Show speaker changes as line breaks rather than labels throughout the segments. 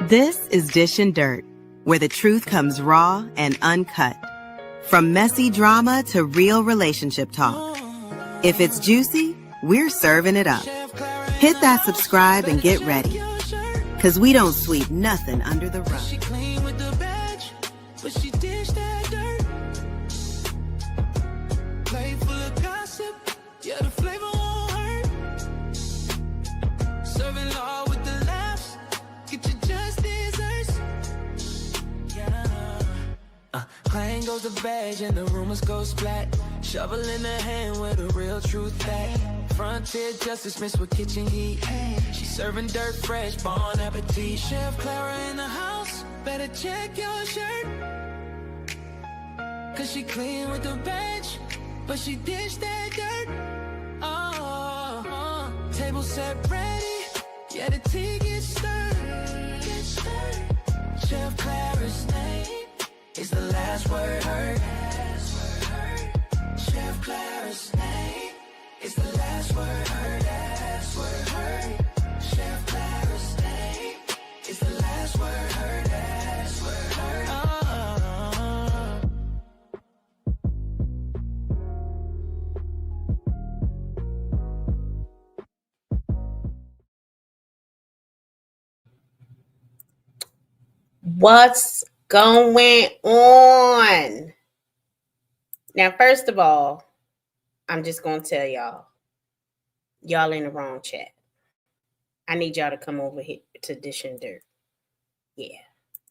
This is Dish and Dirt, where the truth comes raw and uncut. From messy drama to real relationship talk. If it's juicy, we're serving it up. Hit that subscribe and get ready. Cause we don't sweep nothing under the rug.
She clean with the badge, but she dish that dirt. Plate full of gossip, yeah, the flavor won't hurt. Serving law with the laughs, get your just desserts. Yeah. Clang goes the badge and the rumors go splat. Shovel in the hand where the real truth at. Frontier justice mixed with kitchen heat. She's serving dirt fresh, bon appetit. Chef Clara in the house, better check your shirt. Cause she clean with the bench, but she dish that dirt. Table set ready, yeah, the tea gets stirred. Chef Clara's name is the last word heard. Chef Clara's name is the last word heard. Last word heard. Chef Clara's name is the last word heard. Last word heard.
What's going on? Now, first of all, I'm just going to tell y'all in the wrong chat. I need y'all to come over here to Dish and Dirt. Yeah,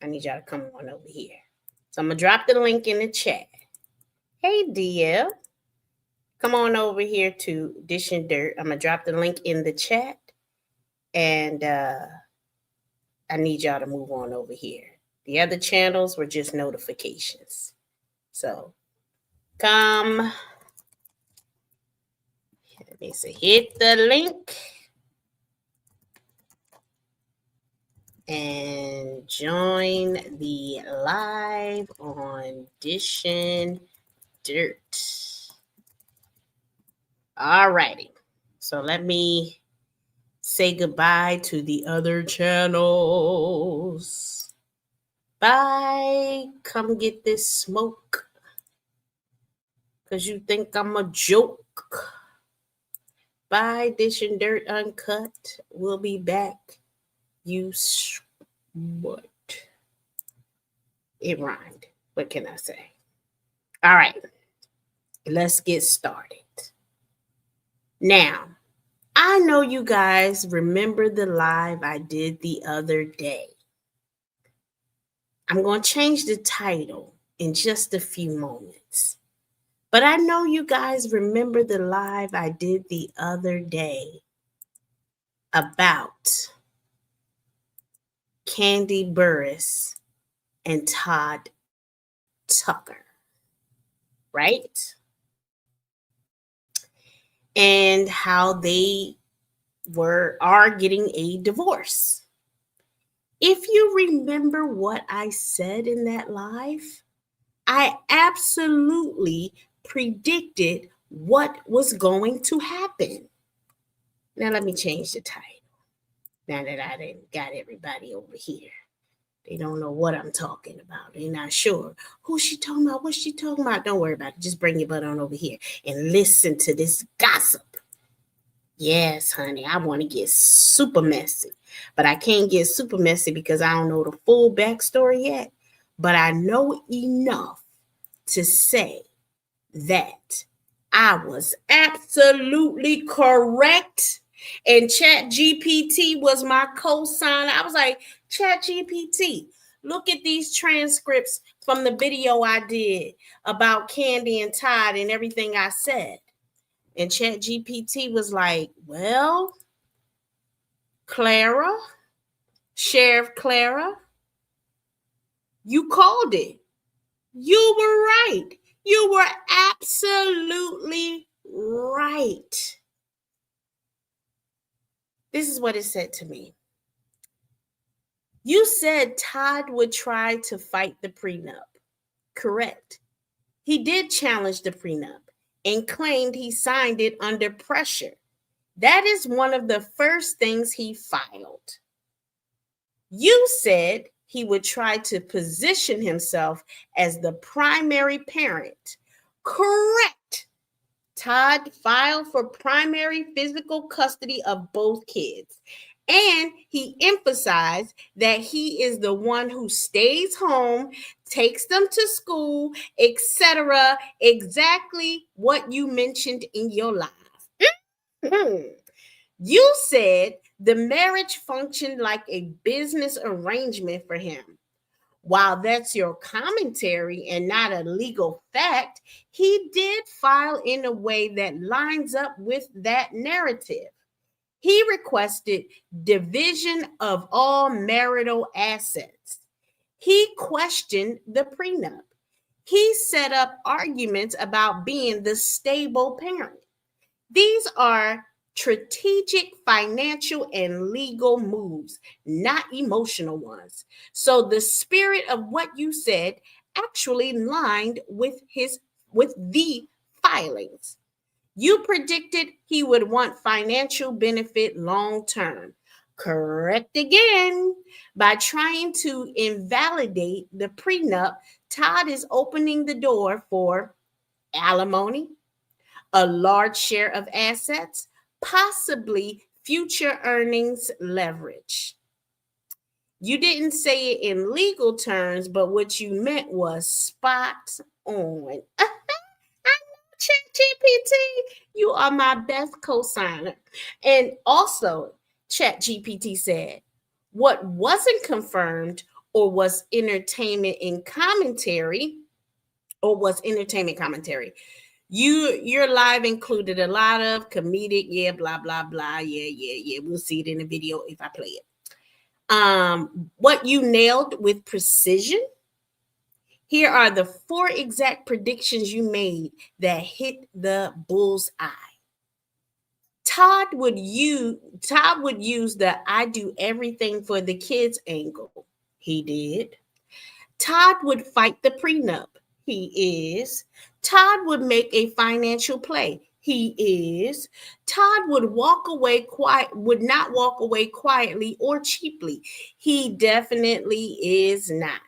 I need y'all to come on over here. So I'm going to drop the link in the chat. Hey, DL. Come on over here to Dish and Dirt. I'm going to drop the link in the chat. And I need y'all to move on over here. The other channels were just notifications. So come. Let me see. Hit the link. And join the live on Dish and Dirt. All righty. So let me say goodbye to the other channels. Bye. Come get this smoke. Because you think I'm a joke. Bye, Dish and Dirt Uncut. We'll be back. What? It rhymed. What can I say? All right. Let's get started. Now, I know you guys remember the live I did the other day. I'm going to change the title in just a few moments. But I know you guys remember the live I did the other day about Kandi, Burruss, and Todd Tucker, right? And how they are getting a divorce. If you remember what I said in that live, I absolutely predicted what was going to happen. Now let me change the title. Now that I didn't got everybody over here. They don't know what I'm talking about. They're not sure. Who's she talking about? What's she talking about? Don't worry about it. Just bring your butt on over here and listen to this gossip. Yes, honey, I want to get super messy. But I can't get super messy because I don't know the full backstory yet. But I know enough to say that I was absolutely correct. And ChatGPT was my co-signer. I was like, ChatGPT, look at these transcripts from the video I did about Kandi and Todd and everything I said. And ChatGPT was like, well, Clara, Sheriff Clara, you called it. You were right. You were absolutely right. This is what it said to me. You said Todd would try to fight the prenup. Correct. He did challenge the prenup and claimed he signed it under pressure. That is one of the first things he filed. You said he would try to position himself as the primary parent. Correct. Todd filed for primary physical custody of both kids. And he emphasized that he is the one who stays home, takes them to school, etc. Exactly what you mentioned in your life. You said the marriage functioned like a business arrangement for him. While that's your commentary and not a legal fact, he did file in a way that lines up with that narrative. He requested division of all marital assets. He questioned the prenup. He set up arguments about being the stable parent. These are strategic financial and legal moves, not emotional ones. So the spirit of what you said actually lined with the filings. You predicted he would want financial benefit long term. Correct again. By trying to invalidate the prenup, Todd is opening the door for alimony, a large share of assets, possibly future earnings leverage. You didn't say it in legal terms, but what you meant was spot on. ChatGPT, you are my best cosigner. And also, ChatGPT said, what wasn't confirmed or was entertainment commentary. Your live included a lot of comedic, blah, blah, blah. Yeah. We'll see it in the video if I play it. What you nailed with precision. Here are the 4 exact predictions you made that hit the bull's eye. Todd would use the I do everything for the kids angle. He did. Todd would fight the prenup. He is. Todd would make a financial play. He is. Todd would would not walk away quietly or cheaply. He definitely is not.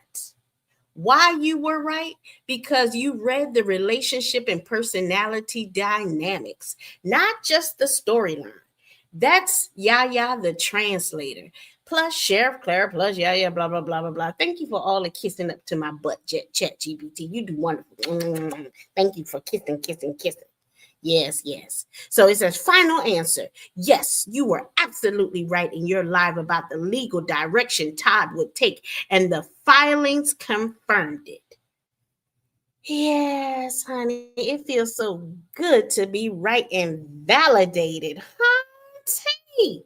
Why you were right? Because you read the relationship and personality dynamics, not just the storyline. That's Yaya the translator. Plus Sheriff Clara, plus Yaya, blah, blah, blah, blah, blah. Thank you for all the kissing up to my butt, ChatGPT. You do wonderful. Thank you for kissing. Yes. So it says final answer. Yes, you were absolutely right in your live about the legal direction Todd would take, and the filings confirmed it. Yes, honey, it feels so good to be right and validated. Honey,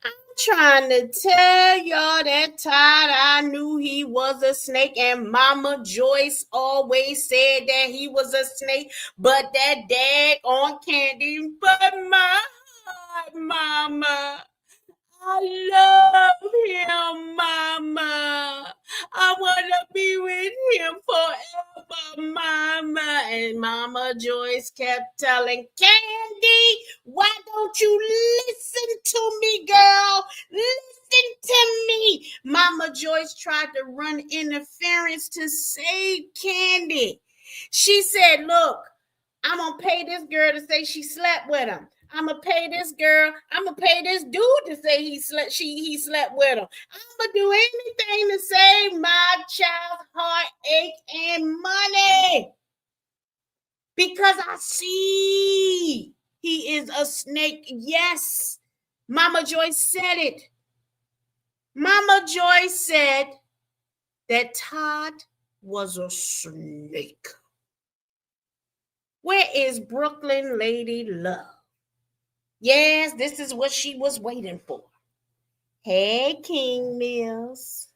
I'm trying to tell y'all that Todd, I knew he was a snake, and Mama Joyce always said that he was a snake, but that dag on Kandi, but my heart, Mama, I love him, Mama. I want to be with him forever, Mama. And Mama Joyce kept telling Kandi, why don't you listen to me, girl? Listen to me. Mama Joyce tried to run interference to save Kandi. She said, look, I'm going to pay this girl to say she slept with him. I'm going to pay this girl. I'm going to pay this dude to say he slept with him. I'm going to do anything to save my child's heartache and money. Because I see he is a snake. Yes. Mama Joyce said it. Mama Joyce said that Todd was a snake. Where is Brooklyn Lady Love? Yes, this is what she was waiting for. Hey, King Mills.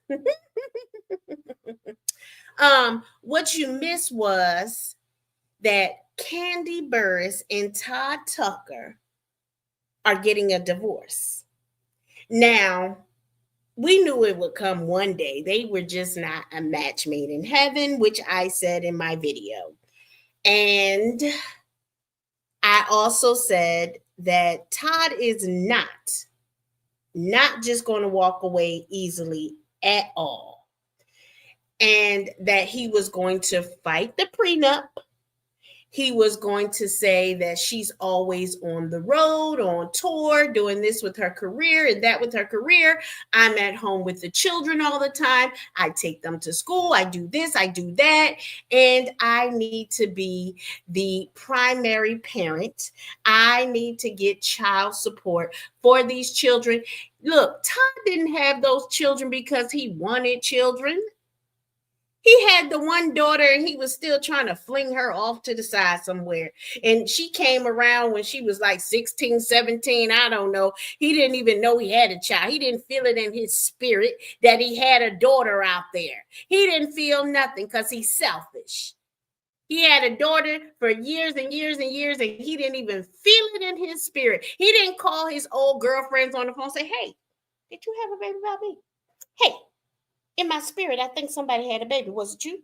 What you missed was that Kandi Burruss and Todd Tucker are getting a divorce. Now, we knew it would come one day. They were just not a match made in heaven, which I said in my video. And I also said that Todd is not not just going to walk away easily at all. And that he was going to fight the prenup. He was going to say that she's always on the road, on tour, doing this with her career and that with her career. I'm at home with the children all the time. I take them to school. I do this, I do that. And I need to be the primary parent. I need to get child support for these children. Look, Todd didn't have those children because he wanted children. He had the one daughter and he was still trying to fling her off to the side somewhere. And she came around when she was like 16, 17. I don't know. He didn't even know he had a child. He didn't feel it in his spirit that he had a daughter out there. He didn't feel nothing because he's selfish. He had a daughter for years and years and years, and he didn't even feel it in his spirit. He didn't call his old girlfriends on the phone and say, hey, did you have a baby about me? Hey, in my spirit, I think somebody had a baby. Was it you?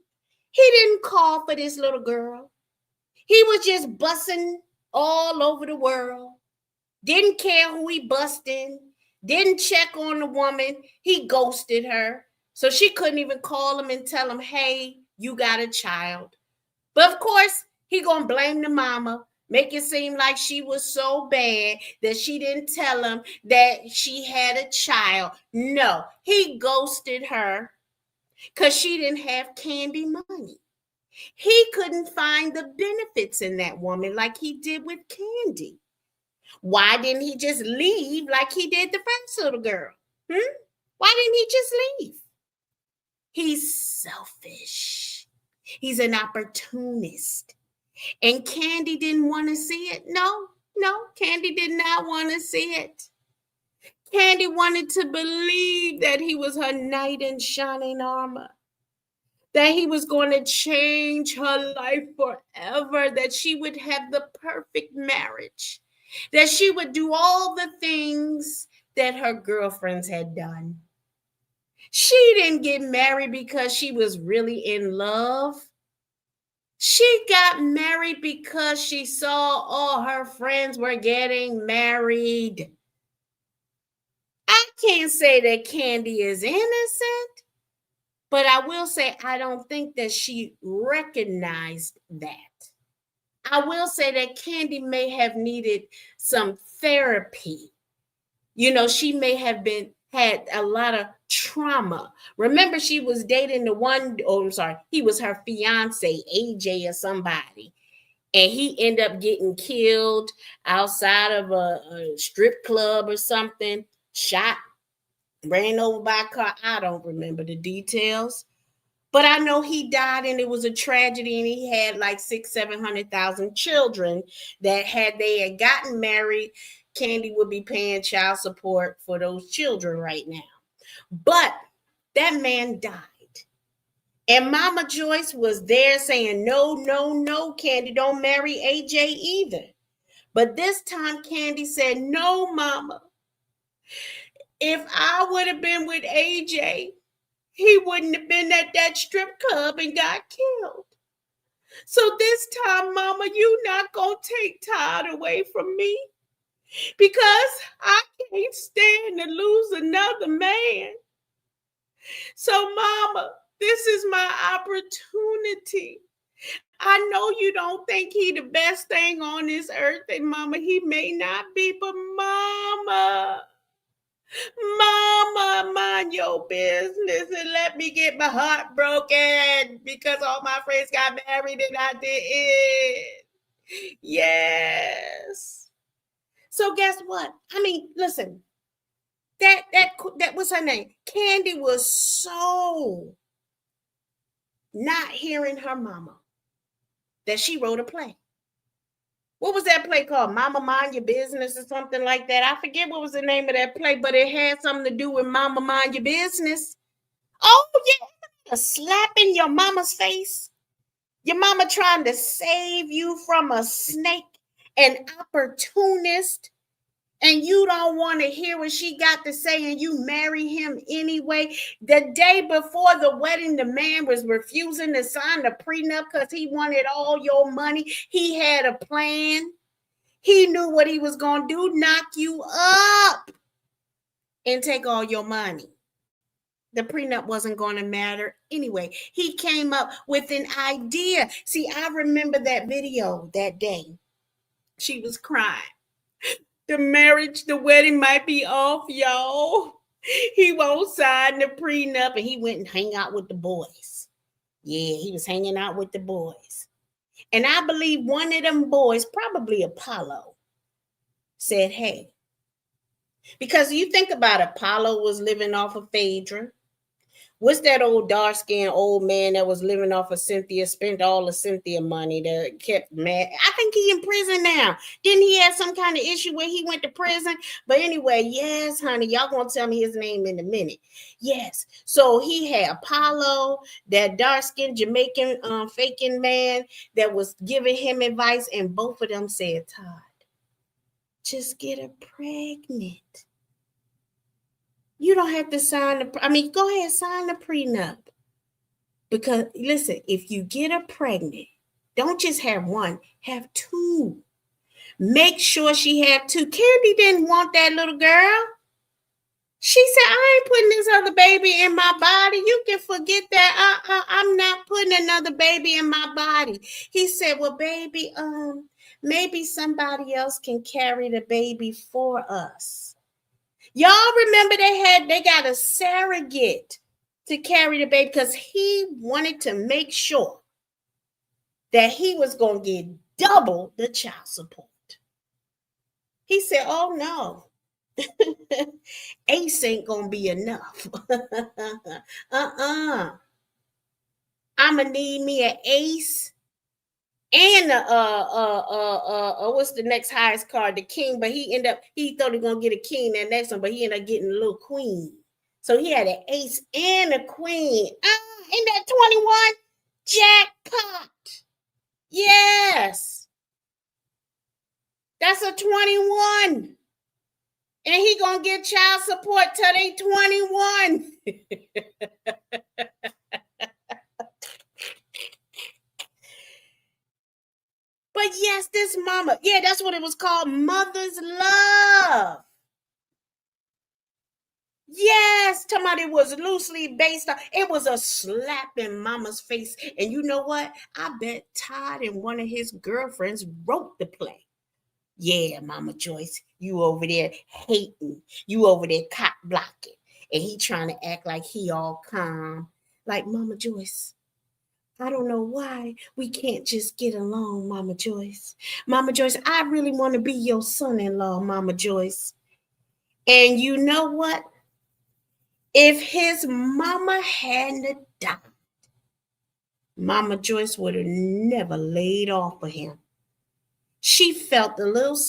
He didn't call for this little girl. He was just bussing all over the world. Didn't care who he bussed in. Didn't check on the woman. He ghosted her. So she couldn't even call him and tell him, hey, you got a child. But of course, he gonna blame the mama. Make it seem like she was so bad that she didn't tell him that she had a child. No, he ghosted her because she didn't have Kandi money. He couldn't find the benefits in that woman like he did with Kandi. Why didn't he just leave like he did the first little girl? Why didn't he just leave? He's selfish. He's an opportunist. And Kandi didn't want to see it. No, Kandi did not want to see it. Kandi wanted to believe that he was her knight in shining armor, that he was going to change her life forever, that she would have the perfect marriage, that she would do all the things that her girlfriends had done. She didn't get married because she was really in love. She got married because she saw all her friends were getting married. I can't say that Kandi is innocent, but I will say I don't think that she recognized that. I will say that Kandi may have needed some therapy. You know, she may have had a lot of trauma. Remember, she was dating he was her fiance, AJ or somebody. And he ended up getting killed outside of a strip club or something, shot, ran over by a car. I don't remember the details. But I know he died and it was a tragedy, and he had like 600,000-700,000 children that had they had gotten married, Kandi would be paying child support for those children right now. But that man died. And Mama Joyce was there saying, no, Kandi, don't marry AJ either. But this time Kandi said, no, Mama. If I would have been with AJ, he wouldn't have been at that strip club and got killed. So this time, Mama, you not going to take Todd away from me, because I can't stand to lose another man. So, Mama, this is my opportunity. I know you don't think he the best thing on this earth, and Mama, he may not be, but Mama, mind your business and let me get my heart broken because all my friends got married and I didn't. Yes. So guess what? I mean, listen, that what's her name? Kandi was so not hearing her mama that she wrote a play. What was that play called? Mama Mind Your Business or something like that. I forget what was the name of that play, but it had something to do with Mama Mind Your Business. Oh, yeah. A slap in your mama's face. Your mama trying to save you from a snake, an opportunist, and you don't want to hear what she got to say, and you marry him anyway. The day before the wedding, the man was refusing to sign the prenup because he wanted all your money. He had a plan. He knew what he was going to do, knock you up. and take all your money. The prenup wasn't going to matter anyway. He came up with an idea. See, I remember that video that day. She was crying. The wedding might be off, y'all. He won't sign the prenup, and he went and hang out with the boys. Yeah, he was hanging out with the boys. And I believe one of them boys, probably Apollo, said, hey, because you think about it, Apollo was living off of Phaedra. What's that old dark-skinned old man that was living off of Cynthia, spent all of Cynthia money that kept mad? I think he in prison now. Didn't he have some kind of issue where he went to prison? But anyway, yes, honey, y'all gonna tell me his name in a minute. Yes. So he had Apollo, that dark-skinned Jamaican faking man that was giving him advice, and both of them said, Todd, just get her pregnant. You don't have to sign go ahead, sign the prenup. Because listen, if you get her pregnant, don't just have one, have two. Make sure she have two. Kandi didn't want that little girl. She said, I ain't putting this other baby in my body. You can forget that. I'm not putting another baby in my body. He said, well, baby, maybe somebody else can carry the baby for us. Y'all remember they got a surrogate to carry the baby because he wanted to make sure that he was going to get double the child support. He said, oh no, Ace ain't going to be enough. I'm going to need me an Ace and what's the next highest card? The king, but he thought he was gonna get a king that next one, but he ended up getting a little queen. So he had an ace and a queen. In that 21 jackpot. Yes. That's a 21. And he gonna get child support till they 21. But yes, this mama, yeah, that's what it was called, mother's love. Yes, somebody was loosely based on, it was a slap in mama's face. And you know what? I bet Todd and one of his girlfriends wrote the play. Yeah, Mama Joyce, you over there hating. You over there cop blocking. And he trying to act like he all calm. Like, Mama Joyce, I don't know why we can't just get along, Mama Joyce. Mama Joyce, I really want to be your son-in-law, Mama Joyce. And you know what? If his mama hadn't died, Mama Joyce would have never laid off of him. She felt a little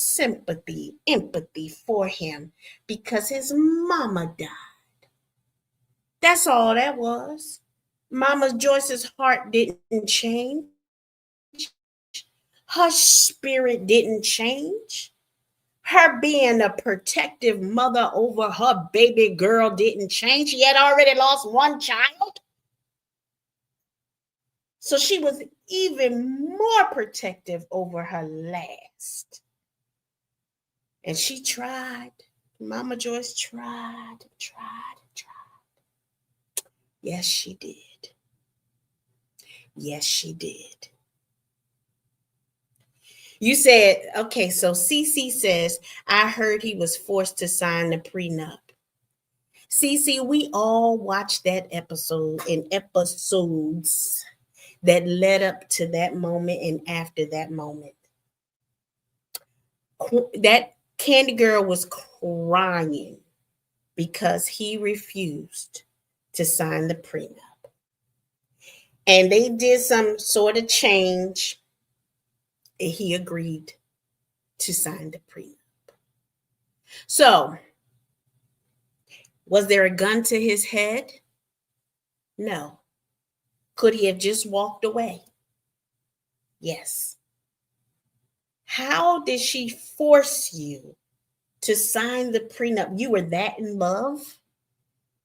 empathy for him because his mama died. That's all that was. Mama Joyce's heart didn't change. Her spirit didn't change. Her being a protective mother over her baby girl didn't change. She had already lost one child. So she was even more protective over her last. And she tried. Mama Joyce tried. Yes, she did. Yes, she did. You said, okay, so CC says, I heard he was forced to sign the prenup. CC, we all watched that episode and episodes that led up to that moment and after that moment. That Kandi girl was crying because he refused to sign the prenup. And they did some sort of change, and he agreed to sign the prenup. So, was there a gun to his head? No. Could he have just walked away? Yes. How did she force you to sign the prenup? You were that in love?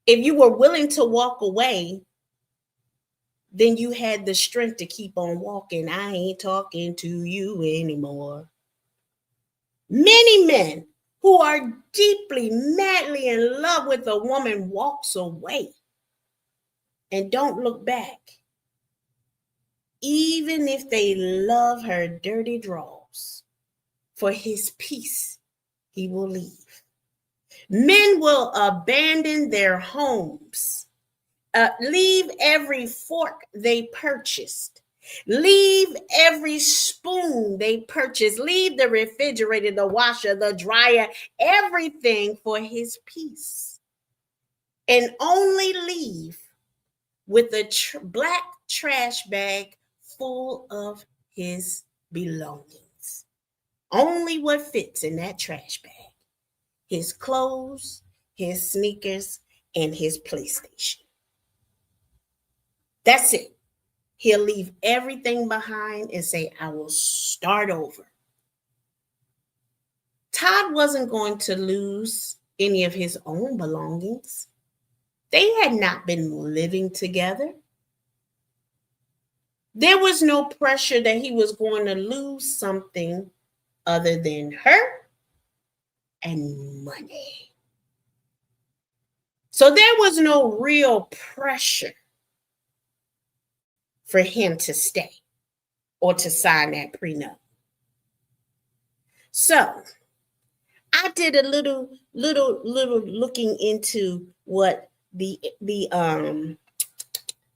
If you were willing to walk away, then you had the strength to keep on walking. I ain't talking to you anymore. Many men who are deeply, madly in love with a woman walks away and don't look back, even if they love her dirty draws. For his peace, he will leave. Men will abandon their homes, leave every fork they purchased, leave every spoon they purchased, leave the refrigerator, the washer, the dryer, everything for his peace, and only leave with a black trash bag full of his belongings. Only what fits in that trash bag: his clothes, his sneakers, and his PlayStation. That's it. He'll leave everything behind and say, I will start over. Todd wasn't going to lose any of his own belongings. They had not been living together. There was no pressure that he was going to lose something other than her and money. So there was no real pressure for him to stay or to sign that prenup. So I did a little looking into what the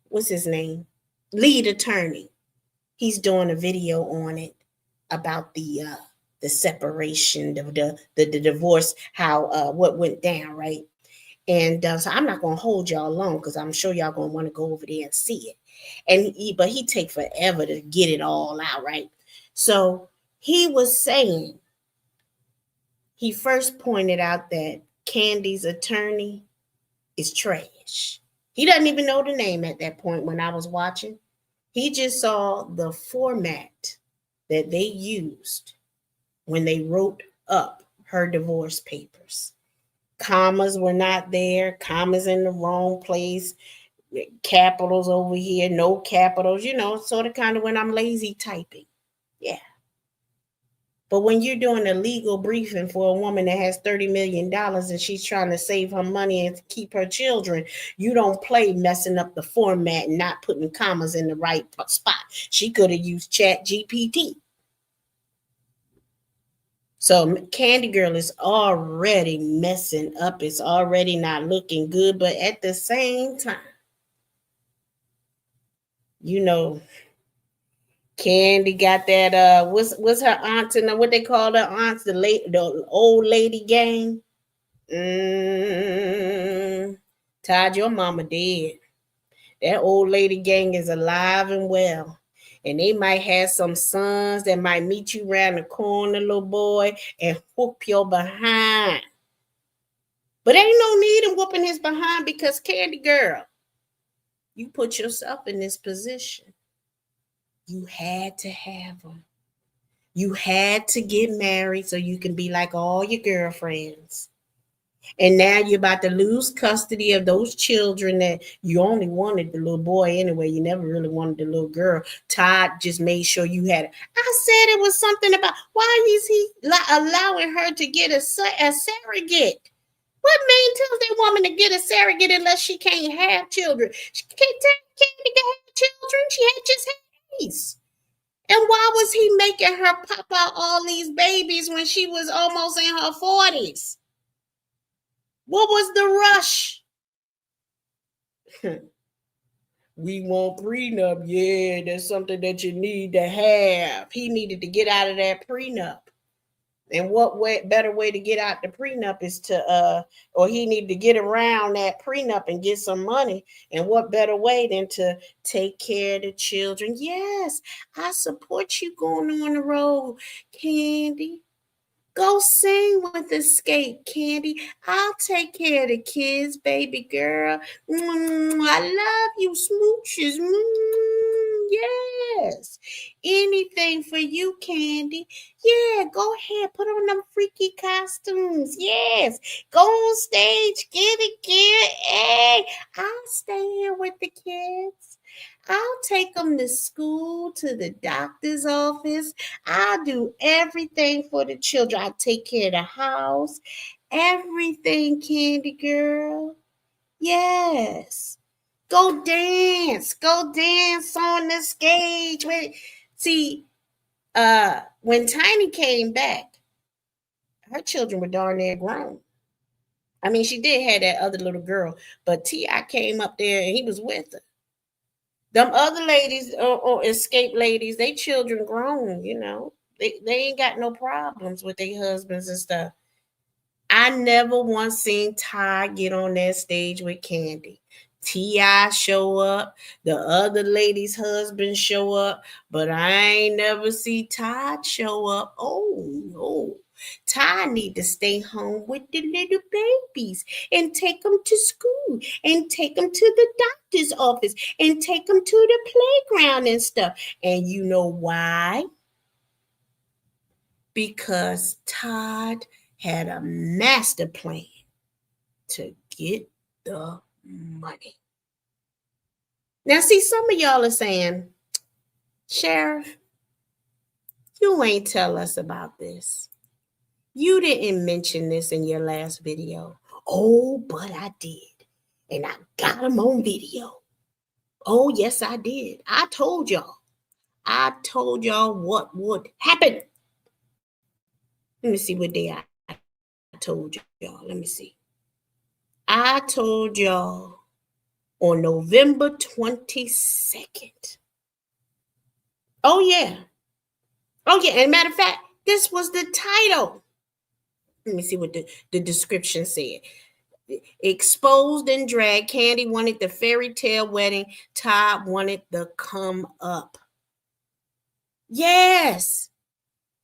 what's his name? Lead attorney. He's doing a video on it about the separation, the divorce, how what went down, right? And so I'm not gonna hold y'all long because I'm sure y'all gonna want to go over there and see it. And but he take forever to get it all out, right? So he was saying, he first pointed out that Kandi's attorney is trash. He doesn't even know the name at that point when I was watching. He just saw the format that they used when they wrote up her divorce papers. Commas were not there, commas in the wrong place, capitals over here, no capitals, sort of kind of when I'm lazy typing. Yeah. But when you're doing a legal briefing for a woman that has $30 million and she's trying to save her money and keep her children, you don't play messing up the format and not putting commas in the right spot. She could have used ChatGPT. So Kandi girl is already messing up. It's already not looking good. But at the same time, Kandi got that what's her aunts and what they call her aunts, the old lady gang. Todd, your mama dead. That old lady gang is alive and well. And they might have some sons that might meet you around the corner, little boy, and whoop your behind. But ain't no need in whooping his behind because Kandi girl, you put yourself in this position. You had to have them. You had to get married so you can be like all your girlfriends. And now you're about to lose custody of those children that you only wanted the little boy anyway. You never really wanted the little girl. Todd just made sure you had it. I said it was something about why is he allowing her to get a surrogate? What man tells that woman to get a surrogate unless she can't have children? She can't have children. She had just had these. And why was he making her pop out all these babies when she was almost in her 40s? What was the rush? We want prenup. Yeah, that's something that you need to have. He needed to get out of that prenup. And what better way to get out the prenup is to, or he needed to get around that prenup and get some money. And what better way than to take care of the children? Yes, I support you going on the road, Kandi. Go sing with Escape, Kandi. I'll take care of the kids, baby girl. I love you, smooches. Yes. Anything for you, Kandi. Yeah, go ahead. Put on them freaky costumes. Yes. Go on stage. Get it. Hey, I'll stay here with the kids. I'll take them to school, to the doctor's office. I'll do everything for the children. I take care of the house, everything, Kandi girl. Yes. Go dance on the stage. See, when Tiny came back, her children were darn near grown. I mean, she did have that other little girl, but T.I. came up there and he was with her. Them other ladies or escape ladies, they children grown, you know. They ain't got no problems with their husbands and stuff. I never once seen Ty get on that stage with Kandi. T.I. show up, the other lady's husband show up, but I ain't never see Todd show up. Oh no. Ty need to stay home with the little babies and take them to school and take them to the doctor's office and take them to the playground and stuff. And you know why? Because Todd had a master plan to get the money. Now, see, some of y'all are saying, Sheriff, you ain't tell us about this. You didn't mention this in your last video. Oh, but I did. And I got them on video. Oh, yes, I did. I told y'all. What would happen. Let me see what day I told y'all. Let me see. I told y'all on November 22nd. Oh, yeah. And matter of fact, this was the title. Let me see what the description said. Exposed and dragged. Kandi wanted the fairy tale wedding. Todd wanted the come up. Yes.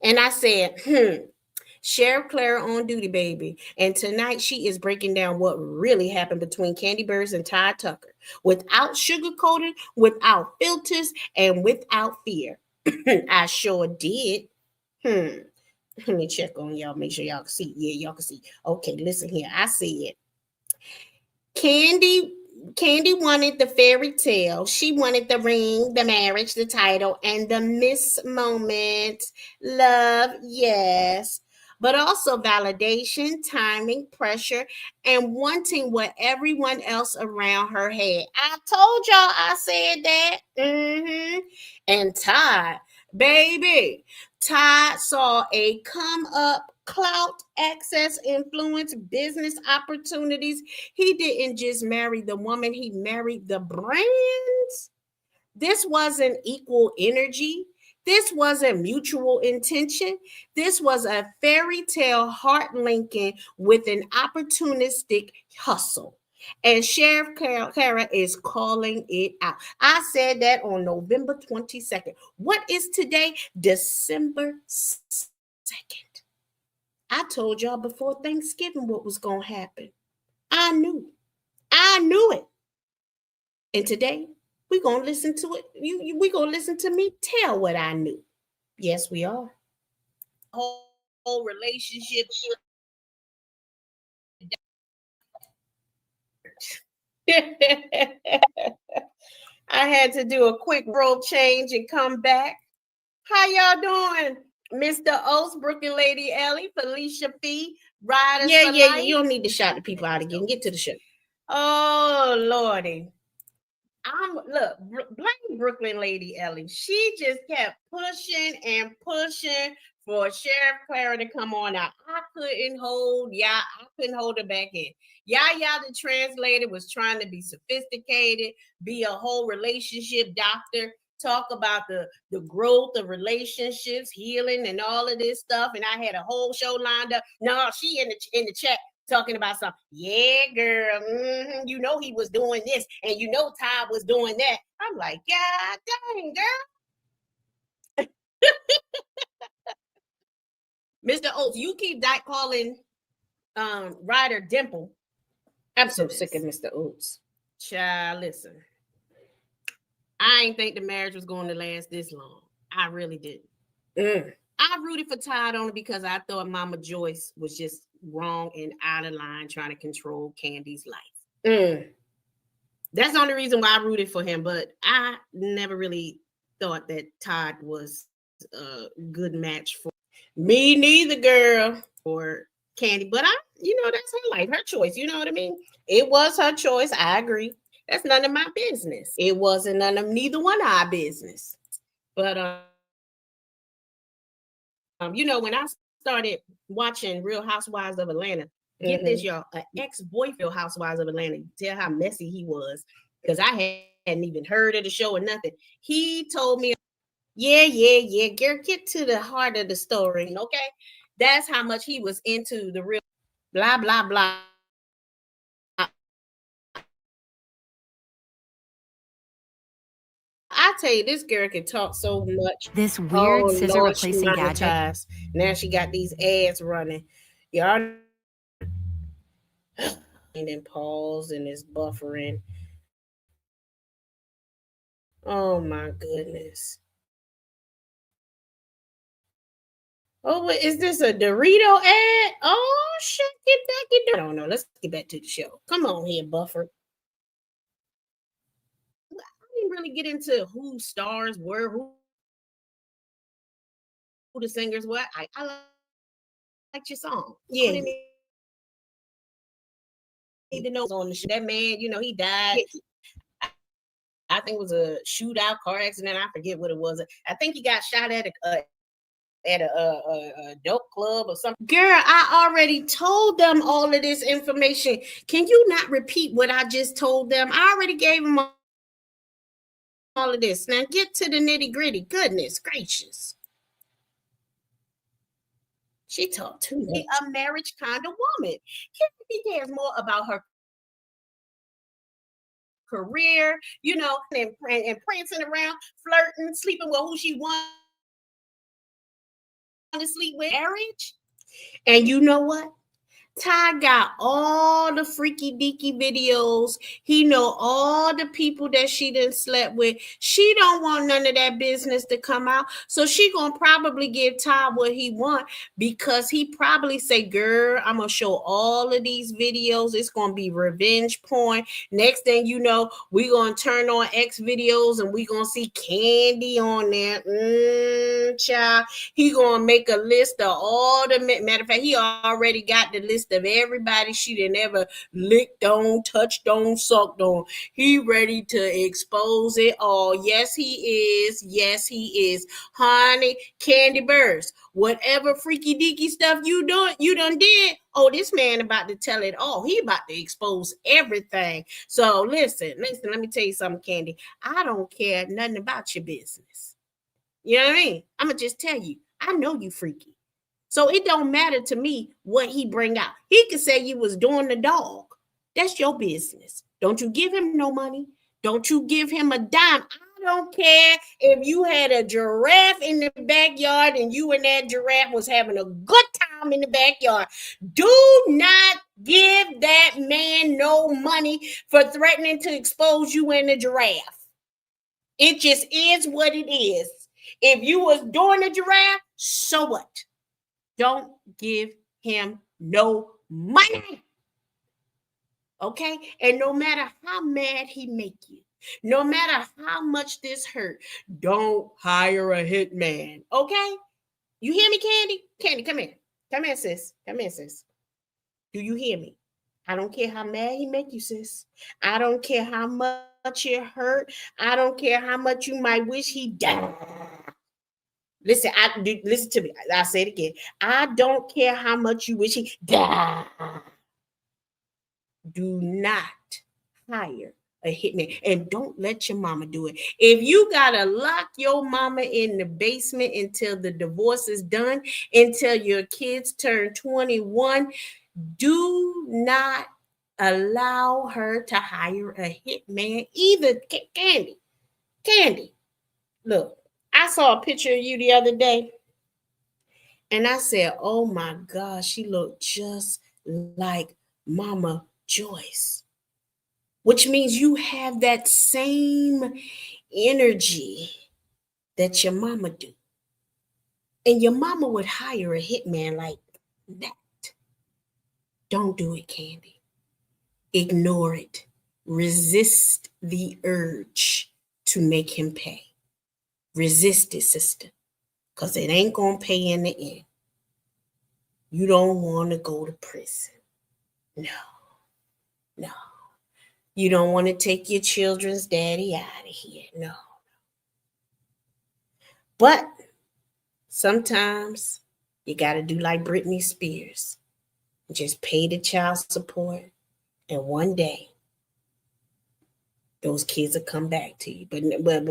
And I said, Sheriff Clara on duty, baby. And tonight she is breaking down what really happened between Kandi Burruss and Todd Tucker. Without sugarcoating, without filters, and without fear. I sure did. Let me check on y'all. Make sure y'all can see. Yeah, y'all can see. Okay, listen here. I see it. Kandi wanted the fairy tale. She wanted the ring, the marriage, the title, and the miss moment. Love, yes. But also validation, timing, pressure, and wanting what everyone else around her had. I told y'all I said that. And Todd, baby, Todd saw a come up, clout, access, influence, business opportunities. He didn't just marry the woman, he married the brands. This wasn't equal energy. This wasn't mutual intention. This was a fairy tale heart linking with an opportunistic hustle. And Sheriff Clara is calling it out. I said that on November 22nd. What is today? December 2nd. I told y'all before Thanksgiving what was going to happen. I knew it. And today, we're going to listen to it. We're going to listen to me tell what I knew. Yes, we are. Whole relationship. I had to do a quick role change and come back. How y'all doing? Mr. Oates, Brooklyn Lady Ellie, Felicia Fee, Riders for Life. You don't need to shout the people out again. Get to the show. Oh, Lordy. Blame Brooklyn Lady Ellie. She just kept pushing and pushing for Sheriff Clara to come on out. I couldn't hold her back in. Yaya the translator was trying to be sophisticated, be a whole relationship doctor, talk about the growth of relationships, healing, and all of this stuff. And I had a whole show lined up. No, she in the chat talking about something. Yeah, girl. You know he was doing this, and you know Todd was doing that. I'm like, God dang, girl. Mr. Oates, you keep calling Ryder Dimple. I'm so sick of Mr. Oates. Child, listen. I ain't think the marriage was going to last this long. I really didn't. I rooted for Todd only because I thought Mama Joyce was just wrong and out of line trying to control Kandi's life. That's the only reason why I rooted for him. But I never really thought that Todd was a good match for me. Neither, girl, or Kandi. But that's her life, her choice. You know what I mean? It was her choice. I agree. That's none of my business. It wasn't none of neither one of our business. But when I started watching Real Housewives of Atlanta, get this, y'all, an ex-boyfriend Housewives of Atlanta. Tell how messy he was, because I hadn't even heard of the show or nothing. He told me, yeah, girl, get to the heart of the story, okay? That's how much he was into the real blah, blah, blah. I tell you, this girl can talk so much.
This weird
Oh
scissor
Lord, she
replacing gadget.
monetized. Now she got these ads running. Y'all, and then pause and it's buffering. Oh my goodness. Oh, what is this, a Dorito ad? Oh shit, get back. I don't know. Let's get back to the show. Come on here, Buffer. I didn't really get into who stars were, who the singers were. I liked your song. Yeah. I didn't need to know on the show. That man, he died. I think it was a shootout car accident. I forget what it was. I think he got shot at a dope club or something. Girl, I already told them all of this information. Can you not repeat what I just told them? I already gave them all of this. Now get to the nitty gritty. Goodness gracious. She talked to me, a marriage kind of woman. She cares more about her career, and prancing around, flirting, sleeping with who she wants to sleep with. Marriage. And you know what? Ty got all the freaky deaky videos. He know all the people that she done slept with. She don't want none of that business to come out. So she gonna probably give Ty what he want, because he probably say, girl, I'm gonna show all of these videos. It's gonna be revenge porn. Next thing you know, we gonna turn on X videos and we gonna see Kandi on there. Child. He gonna make a list of all the, matter of fact, he already got the list of everybody she done ever licked on, touched on, sucked on. He ready to expose it all. Yes, he is. Yes, he is. Honey, Kandi Burruss, whatever freaky deaky stuff you done did. Oh, this man about to tell it all. He about to expose everything. So listen, let me tell you something, Kandi. I don't care nothing about your business. You know what I mean? I'm gonna just tell you, I know you freaky. So it don't matter to me what he bring out. He could say you was doing the dog. That's your business. Don't you give him no money. Don't you give him a dime. I don't care if you had a giraffe in the backyard and you and that giraffe was having a good time in the backyard. Do not give that man no money for threatening to expose you and the giraffe. It just is what it is. If you was doing a giraffe, so what? Don't give him no money. Okay? And no matter how mad he make you, no matter how much this hurt, don't hire a hitman. Okay? You hear me, Kandi? Kandi, come here. Come here, sis. Come here, sis. Do you hear me? I don't care how mad he make you, sis. I don't care how much it hurt. I don't care how much you might wish he died. Listen, listen to me. I'll say it again. I don't care how much you wish he died. Do not hire a hitman, and don't let your mama do it. If you gotta lock your mama in the basement until the divorce is done, until your kids turn 21, do not allow her to hire a hitman either. Kandi, look, I saw a picture of you the other day, and I said, oh my God, she looked just like Mama Joyce, which means you have that same energy that your mama do. And your mama would hire a hitman like that. Don't do it, Kandi. Ignore it. Resist the urge to make him pay. Resist it, sister, because it ain't going to pay in the end. You don't want to go to prison. No. You don't want to take your children's daddy out of here. No. But sometimes you got to do like Britney Spears. Just pay the child support, and one day those kids will come back to you. But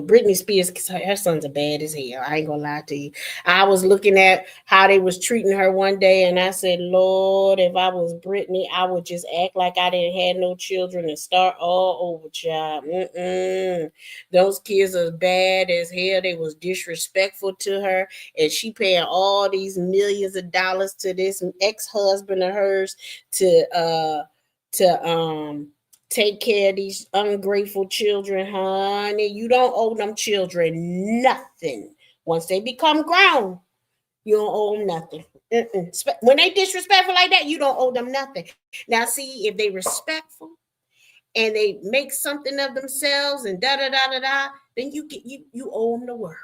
Britney Spears, her sons are bad as hell. I ain't gonna lie to you. I was looking at how they was treating her one day, and I said, Lord, if I was Britney, I would just act like I didn't have no children and start all over, child. Those kids are bad as hell. They was disrespectful to her, and she paying all these millions of dollars to this ex-husband of hers to take care of these ungrateful children, honey. You don't owe them children nothing. Once they become grown, you don't owe them nothing. When they disrespectful like that, you don't owe them nothing. Now, see, if they respectful and they make something of themselves and then you owe them the world.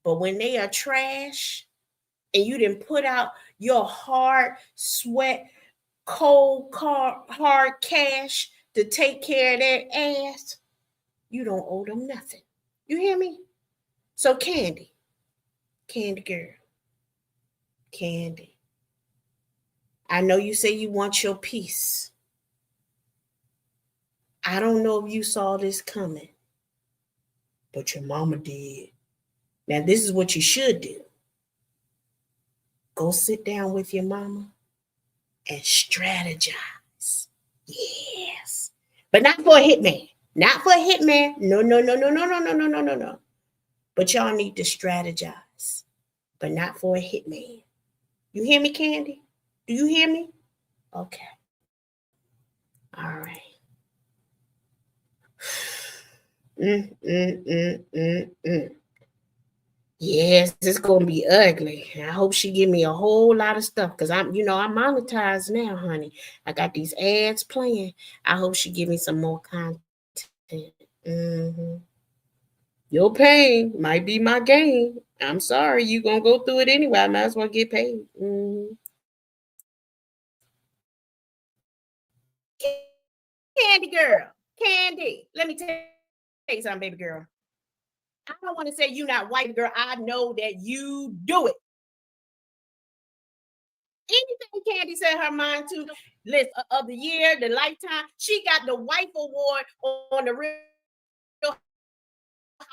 But when they are trash and you didn't put out your hard sweat, cold hard cash to take care of their ass, you don't owe them nothing. You hear me? So Kandi girl, Kandi, I know you say you want your peace. I don't know if you saw this coming, but your mama did. Now this is what you should do. Go sit down with your mama and strategize. Yes. But not for a hitman. Not for a hitman. No. But y'all need to strategize. But not for a hitman. You hear me, Kandi? Do you hear me? Okay. All right. Yes, it's gonna be ugly. I hope she give me a whole lot of stuff because I'm monetized now, honey. I got these ads playing. I hope she give me some more content. Your pain might be my gain. I'm sorry, you gonna go through it anyway. I might as well get paid. Kandi girl, Kandi, let me tell you something, baby girl. I don't want to say you not white, girl. I know that you do it. Anything Kandi said her mind to, list of the year, the lifetime, she got the wife award on the Real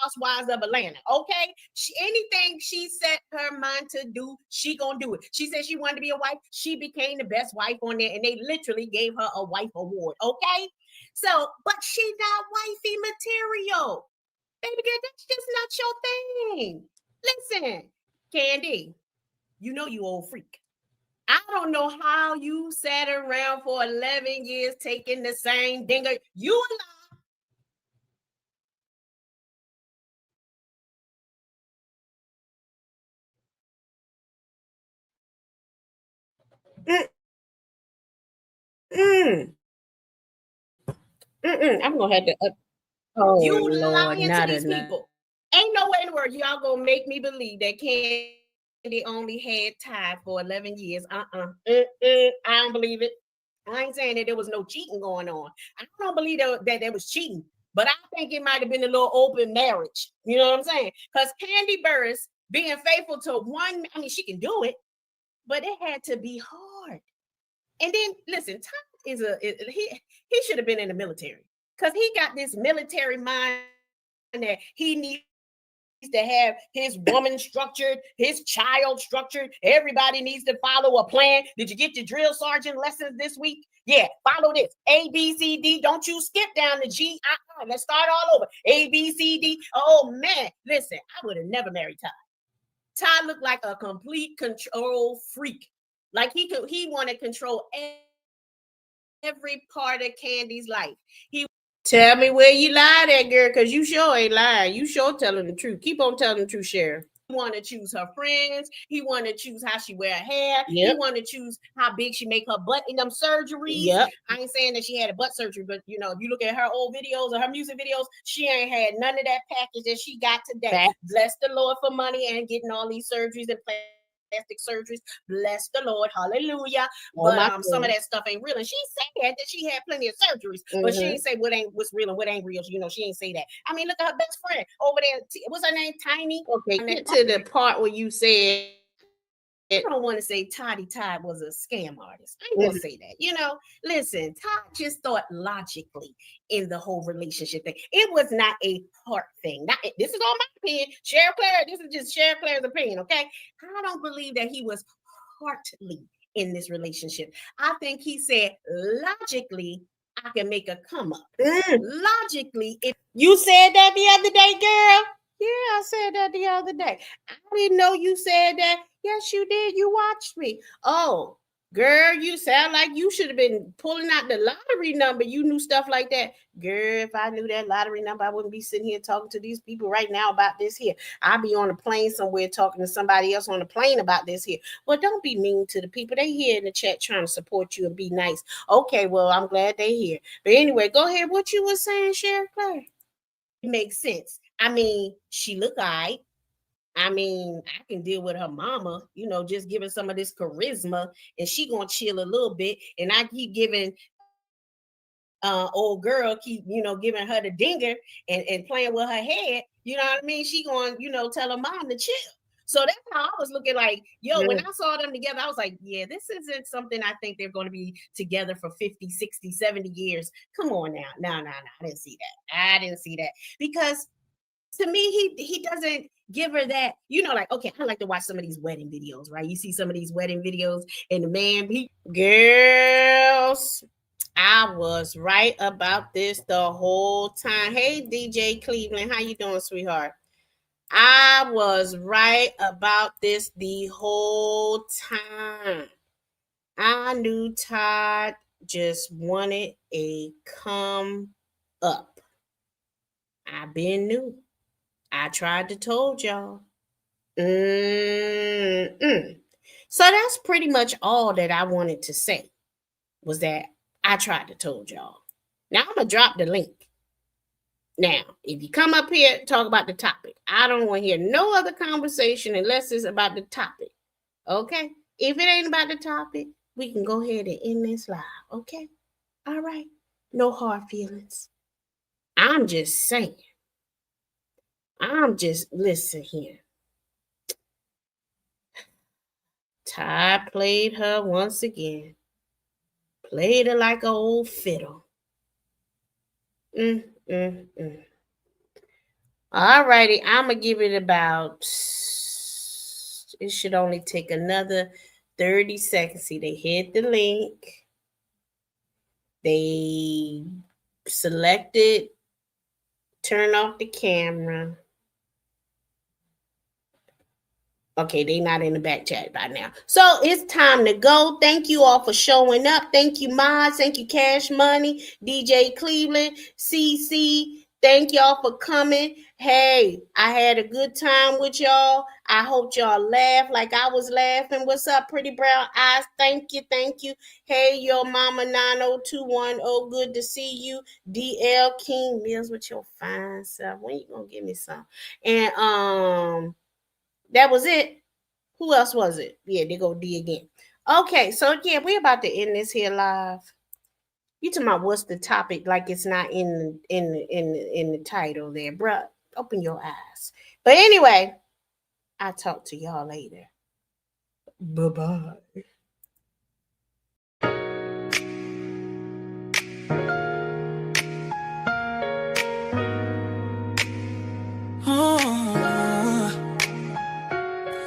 Housewives of Atlanta. Okay, anything she set her mind to do, she gonna do it. She said she wanted to be a wife. She became the best wife on there, and they literally gave her a wife award. Okay, so but she not wifey material. Baby girl, that's just not your thing. Listen, Kandi, you know you old freak. I don't know how you sat around for 11 years taking the same dinger. You I'm gonna have to. Oh, you Lord, lying to these people. Ain't no way in the world y'all gonna make me believe that Kandi only had Ty for 11 years. I don't believe it. I ain't saying that there was no cheating going on. I don't believe that there was cheating, but I think it might have been a little open marriage. You know what I'm saying? Because Kandi Burruss being faithful to one, I mean, she can do it, but it had to be hard. And then listen, Ty he should have been in the military because he got this military mind that he needs to have his woman structured, his child structured. Everybody needs to follow a plan. Did you get your drill sergeant lessons this week? Yeah, follow this. A, B, C, D. Don't you skip down to G. Let's start all over. A, B, C, D. Oh, man. Listen, I would have never married Ty. Ty looked like a complete control freak. Like he wanted to control every part of Kandi's life. Tell me where you lied at, girl, because you sure ain't lying. You sure telling the truth. Keep on telling the truth, Sheriff. want to choose her friends. He want to choose how she wear her hair. Yep. He want to choose how big she make her butt in them surgeries. Yep. I ain't saying that she had a butt surgery, but you know, if you look at her old videos or her music videos, she ain't had none of that package that she got today. Bless the Lord for money and getting all these surgeries and plastic surgeries. Bless the Lord, hallelujah. But some of that stuff ain't real. And she said that she had plenty of surgeries, but she ain't say what's real and what ain't real. You know, she ain't say that. I mean, look at her best friend over there. What's her name? Tiny. Okay, get to the part where you said, I don't want to say Todd was a scam artist. I ain't gonna say that. You know, listen, Todd just thought logically in the whole relationship thing. It was not a heart thing. This is all my opinion. Share Clara. This is just Share Clara's opinion. Okay, I don't believe that he was heartily in this relationship. I think he said logically, I can make a come up. Logically, if you said that the other day, girl. Yeah, I said that the other day. I didn't know you said that. Yes, you did. You watched me. Oh, girl, you sound like you should have been pulling out the lottery number. You knew stuff like that. Girl, if I knew that lottery number, I wouldn't be sitting here talking to these people right now about this here. I'd be on a plane somewhere talking to somebody else on the plane about this here. Well, don't be mean to the people. They here in the chat trying to support you and be nice. Okay, well, I'm glad they're here. But anyway, go ahead. What you were saying, Sheriff Claire? It makes sense. I mean, she look all right. I mean, I can deal with her mama, you know, just giving some of this charisma, and she gonna chill a little bit. And I keep giving old girl, giving her the dinger and playing with her head. You know what I mean? She gonna, tell her mom to chill. So that's how I was looking like, when I saw them together, I was like, yeah, this isn't something I think they're going to be together for 50, 60, 70 years. Come on now. No. I didn't see that. Because to me, he doesn't give her that, like, okay, I like to watch some of these wedding videos, right? You see some of these wedding videos and the man, girls, I was right about this the whole time. Hey, DJ Cleveland, how you doing, sweetheart? I was right about this the whole time. I knew Todd just wanted a come up. I been knew. I tried to told y'all. So that's pretty much all that I wanted to say, was that I tried to told y'all. Now I'm going to drop the link. Now, if you come up here, talk about the topic. I don't want to hear no other conversation unless it's about the topic. Okay? If it ain't about the topic, we can go ahead and end this live. Okay? All right. No hard feelings. I'm just saying. Listen here. Todd played her once again. Played her like an old fiddle. All righty, I'm going to give it about, it should only take another 30 seconds. See, they hit the link. They selected, turn off the camera. Okay, they not in the back chat by now. So it's time to go. Thank you all for showing up. Thank you, Mods. Thank you, Cash Money, DJ Cleveland, CC. Thank y'all for coming. Hey, I had a good time with y'all. I hope y'all laugh like I was laughing. What's up, Pretty Brown Eyes? Thank you. Hey, your mama 90210. Good to see you. DL King Mills with your fine self. When you gonna give me some? And that was it. Who else was it? Yeah, they go D again. Okay, so yeah, we're about to end this here live. You talking about what's the topic? Like it's not in the title there, bruh. Open your eyes. But anyway, I'll talk to y'all later. Bye-bye.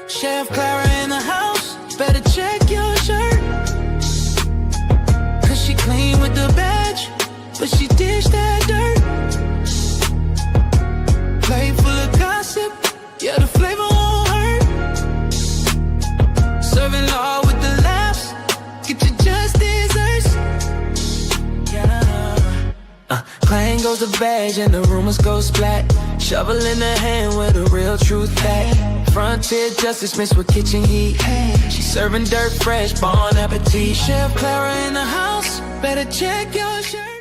Chef Clara in the house, better check your shirt. Cause she clean with the badge, but she dished that dirt. Plate full of gossip, yeah, the flavor won't hurt. Serving law with the laughs, get you just desserts. Yeah. Clang goes the badge and the rumors go splat. Shovel in the hand where the real truth at. Frontier justice mixed with kitchen heat. She serving dirt fresh, bon appetit. Chef Clara in the house, better check your shirt.